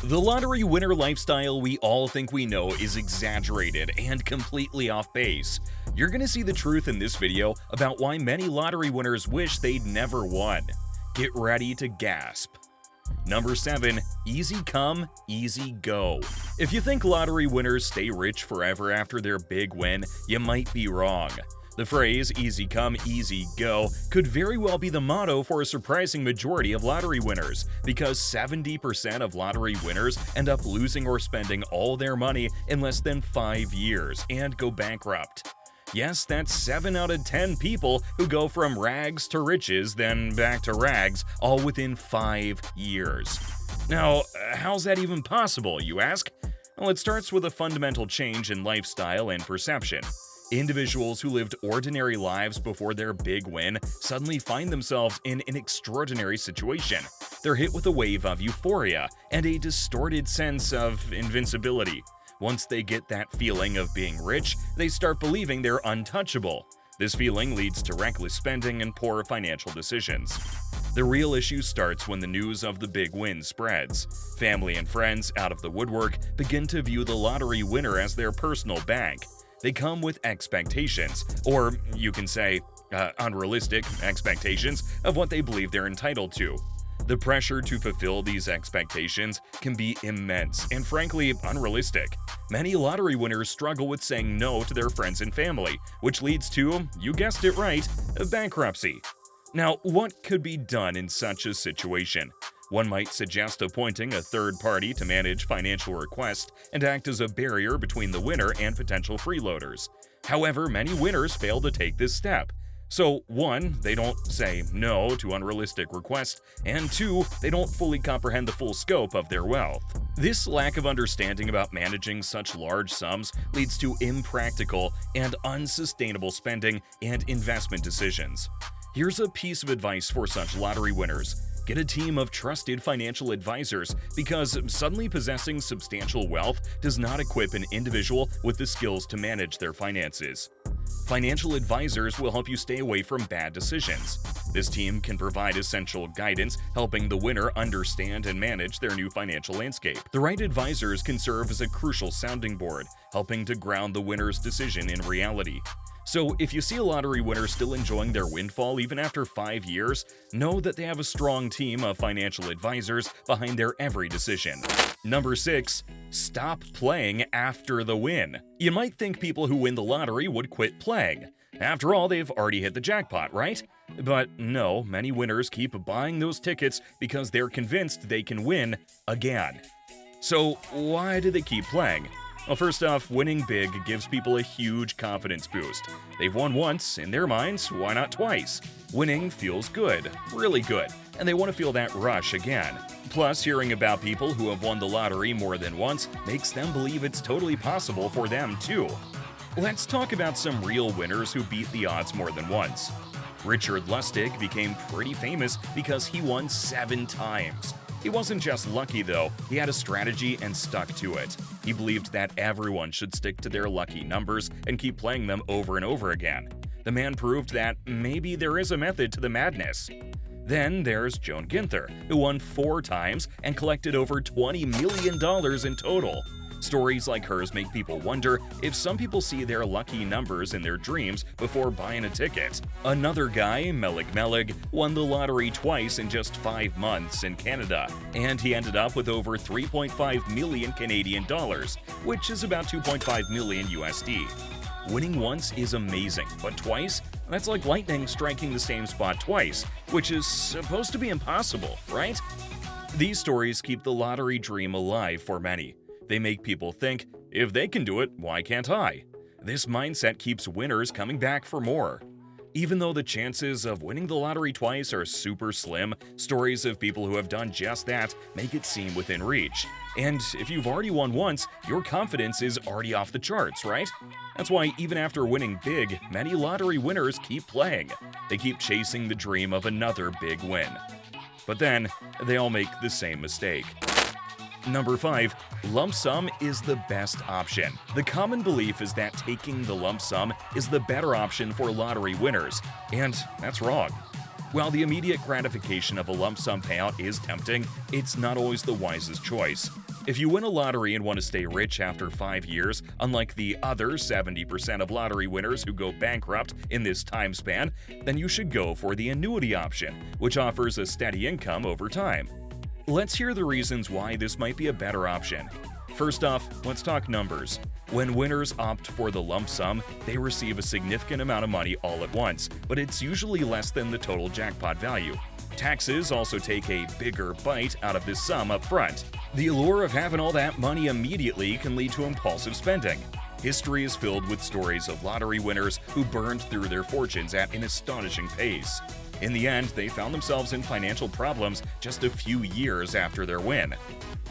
The lottery winner lifestyle we all think we know is exaggerated and completely off base. You're gonna see the truth in this video about why many lottery winners wish they'd never won. Get ready to gasp. Number 7. Easy come, easy go. If you think lottery winners stay rich forever after their big win, you might be wrong. The phrase easy come, easy go could very well be the motto for a surprising majority of lottery winners, because 70% of lottery winners end up losing or spending all their money in less than 5 years and go bankrupt. Yes, that's 7 out of 10 people who go from rags to riches, then back to rags, all within 5 years. Now, how's that even possible, you ask? Well, it starts with a fundamental change in lifestyle and perception. Individuals who lived ordinary lives before their big win suddenly find themselves in an extraordinary situation. They're hit with a wave of euphoria and a distorted sense of invincibility. Once they get that feeling of being rich, they start believing they're untouchable. This feeling leads to reckless spending and poor financial decisions. The real issue starts when the news of the big win spreads. Family and friends, out of the woodwork, begin to view the lottery winner as their personal bank. They come with expectations, or you can say, unrealistic expectations of what they believe they're entitled to. The pressure to fulfill these expectations can be immense and frankly unrealistic. Many lottery winners struggle with saying no to their friends and family, which leads to, you guessed it right, bankruptcy. Now, what could be done in such a situation? One might suggest appointing a third party to manage financial requests and act as a barrier between the winner and potential freeloaders. However, many winners fail to take this step. So 1. They don't say no to unrealistic requests, and 2. They don't fully comprehend the full scope of their wealth. This lack of understanding about managing such large sums leads to impractical and unsustainable spending and investment decisions. Here's a piece of advice for such lottery winners. Get a team of trusted financial advisors, because suddenly possessing substantial wealth does not equip an individual with the skills to manage their finances. Financial advisors will help you stay away from bad decisions. This team can provide essential guidance, helping the winner understand and manage their new financial landscape. The right advisors can serve as a crucial sounding board, helping to ground the winner's decision in reality. So if you see a lottery winner still enjoying their windfall even after 5 years, know that they have a strong team of financial advisors behind their every decision. Number 6. Stop playing after the win. You might think people who win the lottery would quit playing. After all, they've already hit the jackpot, right? But no, many winners keep buying those tickets because they're convinced they can win again. So why do they keep playing? Well, first off, winning big gives people a huge confidence boost. They've won once, in their minds, why not twice? Winning feels good, really good, and they want to feel that rush again. Plus, hearing about people who have won the lottery more than once makes them believe it's totally possible for them too. Let's talk about some real winners who beat the odds more than once. Richard Lustig became pretty famous because he won 7 times. He wasn't just lucky though, he had a strategy and stuck to it. He believed that everyone should stick to their lucky numbers and keep playing them over and over again. The man proved that maybe there is a method to the madness. Then there's Joan Ginther, who won 4 times and collected over $20 million in total. Stories like hers make people wonder if some people see their lucky numbers in their dreams before buying a ticket. Another guy, Melig, won the lottery twice in just 5 months in Canada, and he ended up with over 3.5 million Canadian dollars, which is about 2.5 million USD. Winning once is amazing, but twice? That's like lightning striking the same spot twice, which is supposed to be impossible, right? These stories keep the lottery dream alive for many. They make people think, if they can do it, why can't I? This mindset keeps winners coming back for more. Even though the chances of winning the lottery twice are super slim, stories of people who have done just that make it seem within reach. And if you've already won once, your confidence is already off the charts, right? That's why even after winning big, many lottery winners keep playing. They keep chasing the dream of another big win. But then, they all make the same mistake. Number 5. Lump sum is the best option. The common belief is that taking the lump sum is the better option for lottery winners, and that's wrong. While the immediate gratification of a lump sum payout is tempting, it's not always the wisest choice. If you win a lottery and want to stay rich after 5 years, unlike the other 70% of lottery winners who go bankrupt in this time span, then you should go for the annuity option, which offers a steady income over time. Let's hear the reasons why this might be a better option. First off, let's talk numbers. When winners opt for the lump sum, they receive a significant amount of money all at once, but it's usually less than the total jackpot value. Taxes also take a bigger bite out of this sum up front. The allure of having all that money immediately can lead to impulsive spending. History is filled with stories of lottery winners who burned through their fortunes at an astonishing pace. In the end, they found themselves in financial problems just a few years after their win.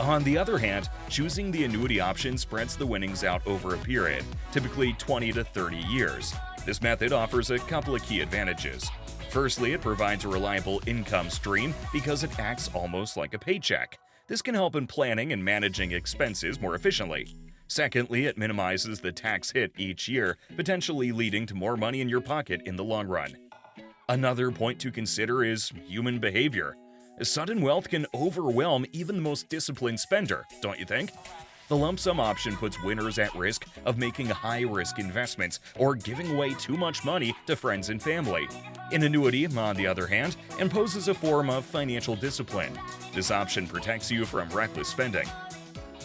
On the other hand, choosing the annuity option spreads the winnings out over a period, typically 20 to 30 years. This method offers a couple of key advantages. Firstly, it provides a reliable income stream because it acts almost like a paycheck. This can help in planning and managing expenses more efficiently. Secondly, it minimizes the tax hit each year, potentially leading to more money in your pocket in the long run. Another point to consider is human behavior. Sudden wealth can overwhelm even the most disciplined spender, don't you think? The lump sum option puts winners at risk of making high-risk investments or giving away too much money to friends and family. An annuity, on the other hand, imposes a form of financial discipline. This option protects you from reckless spending.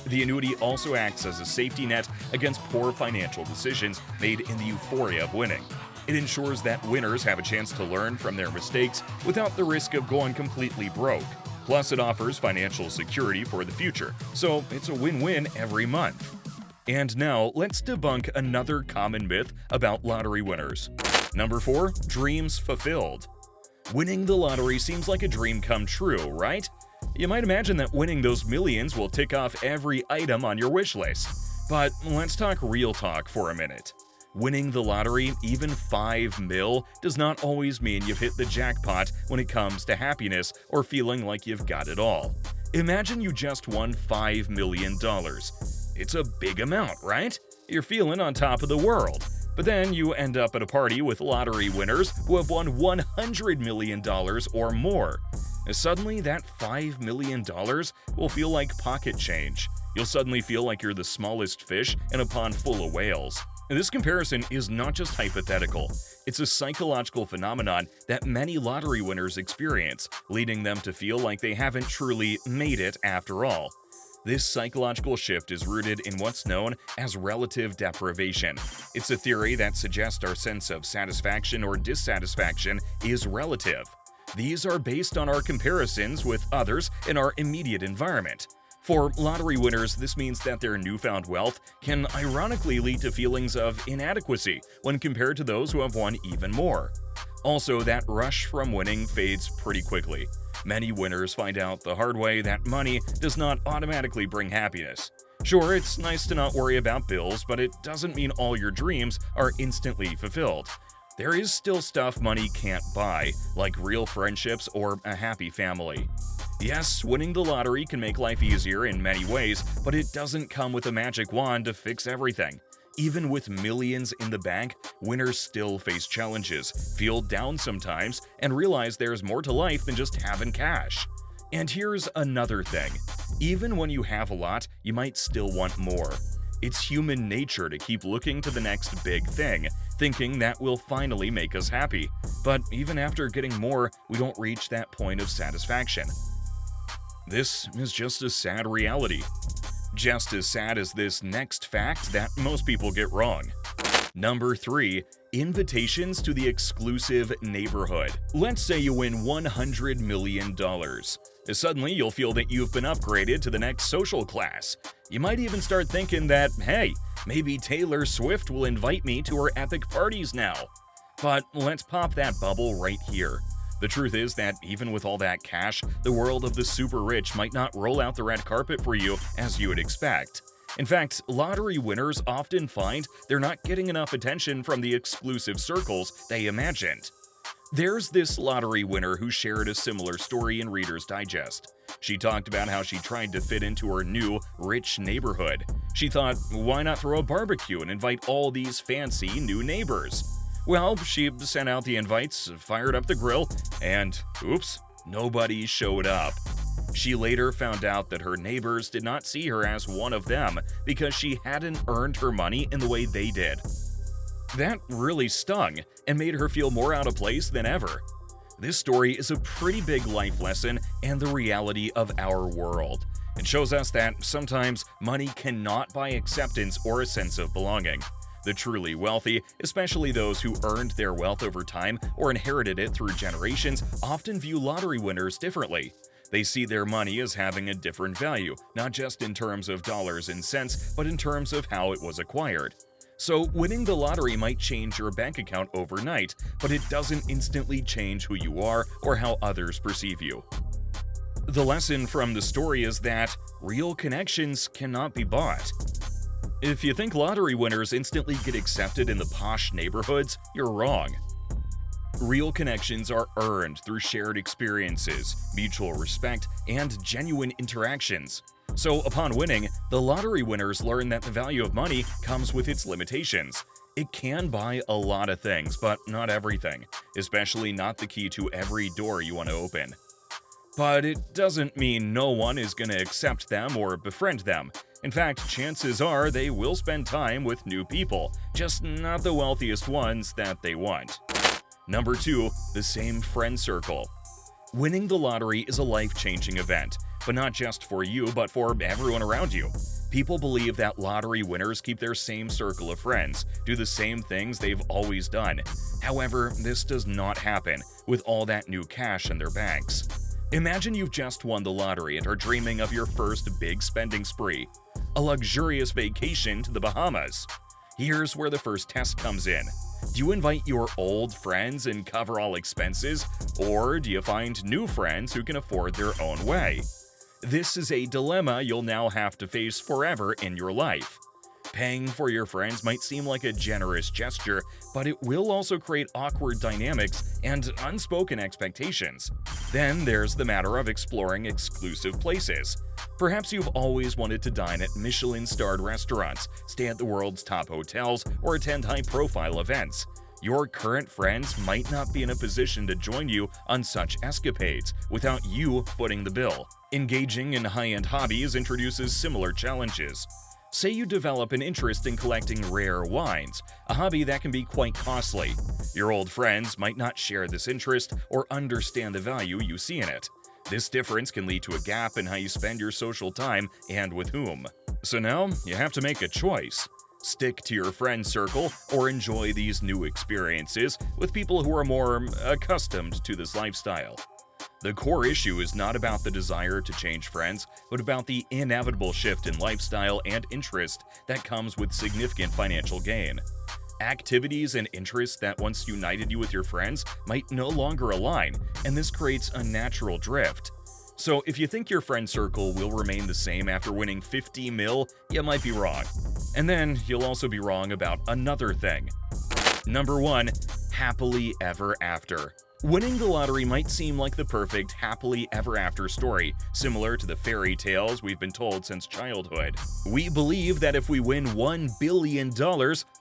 The annuity also acts as a safety net against poor financial decisions made in the euphoria of winning. It ensures that winners have a chance to learn from their mistakes without the risk of going completely broke. Plus, it offers financial security for the future, so it's a win-win every month. And now, let's debunk another common myth about lottery winners. Number 4. Dreams fulfilled. Winning the lottery seems like a dream come true, right? You might imagine that winning those millions will tick off every item on your wish list. But let's talk real talk for a minute. Winning the lottery, even 5 mil, does not always mean you've hit the jackpot when it comes to happiness or feeling like you've got it all. Imagine you just won $5 million. It's a big amount, right? You're feeling on top of the world. But then you end up at a party with lottery winners who have won $100 million or more. Suddenly, that $5 million will feel like pocket change. You'll suddenly feel like you're the smallest fish in a pond full of whales. This comparison is not just hypothetical. It's a psychological phenomenon that many lottery winners experience, leading them to feel like they haven't truly made it after all. This psychological shift is rooted in what's known as relative deprivation. It's a theory that suggests our sense of satisfaction or dissatisfaction is relative. These are based on our comparisons with others in our immediate environment. For lottery winners, this means that their newfound wealth can ironically lead to feelings of inadequacy when compared to those who have won even more. Also, that rush from winning fades pretty quickly. Many winners find out the hard way that money does not automatically bring happiness. Sure, it's nice to not worry about bills, but it doesn't mean all your dreams are instantly fulfilled. There is still stuff money can't buy, like real friendships or a happy family. Yes, winning the lottery can make life easier in many ways, but it doesn't come with a magic wand to fix everything. Even with millions in the bank, winners still face challenges, feel down sometimes, and realize there's more to life than just having cash. And here's another thing. Even when you have a lot, you might still want more. It's human nature to keep looking to the next big thing, thinking that will finally make us happy. But even after getting more, we don't reach that point of satisfaction. This is just a sad reality. Just as sad as this next fact that most people get wrong. Number 3. Invitations to the exclusive neighborhood. Let's say you win $100 million. Suddenly, you'll feel that you've been upgraded to the next social class. You might even start thinking that, hey, maybe Taylor Swift will invite me to her epic parties now. But let's pop that bubble right here. The truth is that even with all that cash, the world of the super rich might not roll out the red carpet for you as you would expect. In fact, lottery winners often find they're not getting enough attention from the exclusive circles they imagined. There's this lottery winner who shared a similar story in Reader's Digest. She talked about how she tried to fit into her new, rich neighborhood. She thought, why not throw a barbecue and invite all these fancy new neighbors? Well, she sent out the invites, fired up the grill, and oops, nobody showed up. She later found out that her neighbors did not see her as one of them because she hadn't earned her money in the way they did. That really stung and made her feel more out of place than ever. This story is a pretty big life lesson and the reality of our world. It shows us that sometimes money cannot buy acceptance or a sense of belonging. The truly wealthy, especially those who earned their wealth over time or inherited it through generations, often view lottery winners differently. They see their money as having a different value, not just in terms of dollars and cents, but in terms of how it was acquired. So, winning the lottery might change your bank account overnight, but it doesn't instantly change who you are or how others perceive you. The lesson from the story is that real connections cannot be bought. If you think lottery winners instantly get accepted in the posh neighborhoods, you're wrong. Real connections are earned through shared experiences, mutual respect, and genuine interactions. So, upon winning, the lottery winners learn that the value of money comes with its limitations. It can buy a lot of things, but not everything, especially not the key to every door you want to open. But it doesn't mean no one is going to accept them or befriend them. In fact, chances are they will spend time with new people, just not the wealthiest ones that they want. Number 2, the same friend circle. Winning the lottery is a life-changing event, but not just for you, but for everyone around you. People believe that lottery winners keep their same circle of friends, do the same things they've always done. However, this does not happen with all that new cash in their banks. Imagine you've just won the lottery and are dreaming of your first big spending spree, a luxurious vacation to the Bahamas. Here's where the first test comes in. Do you invite your old friends and cover all expenses, or do you find new friends who can afford their own way? This is a dilemma you'll now have to face forever in your life. Paying for your friends might seem like a generous gesture, but it will also create awkward dynamics and unspoken expectations. Then there's the matter of exploring exclusive places. Perhaps you've always wanted to dine at Michelin-starred restaurants, stay at the world's top hotels, or attend high-profile events. Your current friends might not be in a position to join you on such escapades without you footing the bill. Engaging in high-end hobbies introduces similar challenges. Say you develop an interest in collecting rare wines, a hobby that can be quite costly. Your old friends might not share this interest or understand the value you see in it. This difference can lead to a gap in how you spend your social time and with whom. So now, you have to make a choice. Stick to your friend circle or enjoy these new experiences with people who are more accustomed to this lifestyle. The core issue is not about the desire to change friends, but about the inevitable shift in lifestyle and interest that comes with significant financial gain. Activities and interests that once united you with your friends might no longer align, and this creates a natural drift. So if you think your friend circle will remain the same after winning 50 mil, you might be wrong. And then you'll also be wrong about another thing. Number 1, happily ever after. Winning the lottery might seem like the perfect happily ever after story, similar to the fairy tales we've been told since childhood. We believe that if we win $1 billion,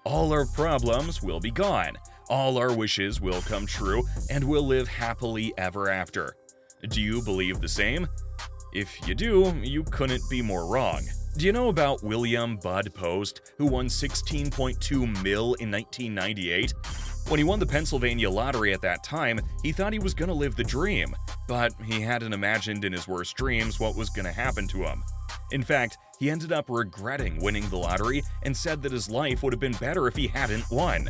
all our problems will be gone, all our wishes will come true, and we'll live happily ever after. Do you believe the same? If you do, you couldn't be more wrong. Do you know about William Bud Post, who won $16.2 mil in 1998? When he won the Pennsylvania lottery at that time, he thought he was going to live the dream, but he hadn't imagined in his worst dreams what was going to happen to him. In fact, he ended up regretting winning the lottery and said that his life would have been better if he hadn't won.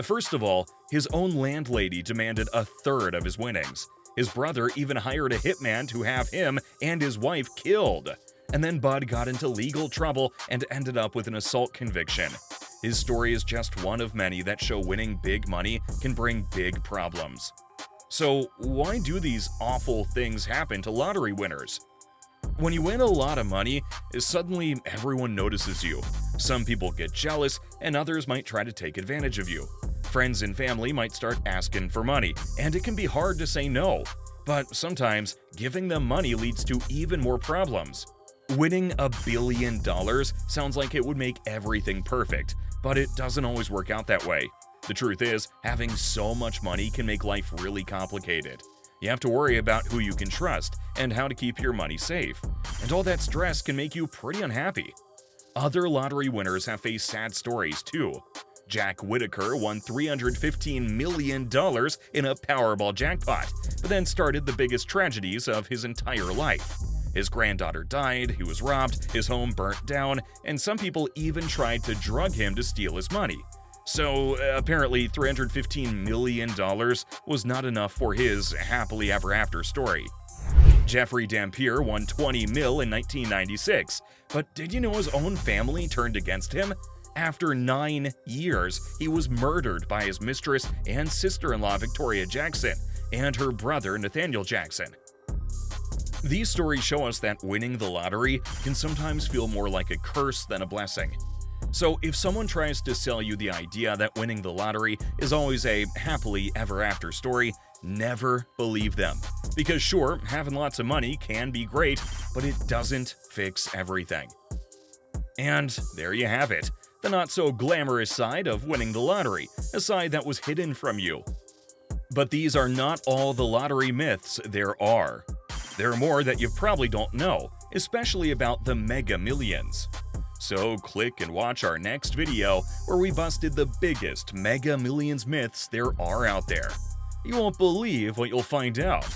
First of all, his own landlady demanded a third of his winnings. His brother even hired a hitman to have him and his wife killed. And then Bud got into legal trouble and ended up with an assault conviction. His story is just one of many that show winning big money can bring big problems. So why do these awful things happen to lottery winners? When you win a lot of money, suddenly everyone notices you. Some people get jealous, and others might try to take advantage of you. Friends and family might start asking for money, and it can be hard to say no. But sometimes, giving them money leads to even more problems. Winning $1 billion sounds like it would make everything perfect, but it doesn't always work out that way. The truth is, having so much money can make life really complicated. You have to worry about who you can trust and how to keep your money safe, and all that stress can make you pretty unhappy. Other lottery winners have faced sad stories too. Jack Whitaker won $315 million in a Powerball jackpot, but then started the biggest tragedies of his entire life. His granddaughter died, he was robbed, his home burnt down, and some people even tried to drug him to steal his money. So apparently $315 million was not enough for his happily ever after story. Jeffrey Dampier won $20 million in 1996, but did you know his own family turned against him? After 9 years, he was murdered by his mistress and sister-in-law Victoria Jackson and her brother Nathaniel Jackson. These stories show us that winning the lottery can sometimes feel more like a curse than a blessing. So if someone tries to sell you the idea that winning the lottery is always a happily ever after story, never believe them. Because sure, having lots of money can be great, but it doesn't fix everything. And there you have it, the not-so-glamorous side of winning the lottery, a side that was hidden from you. But these are not all the lottery myths there are. There are more that you probably don't know, especially about the Mega Millions. So click and watch our next video where we busted the biggest Mega Millions myths there are out there. You won't believe what you'll find out.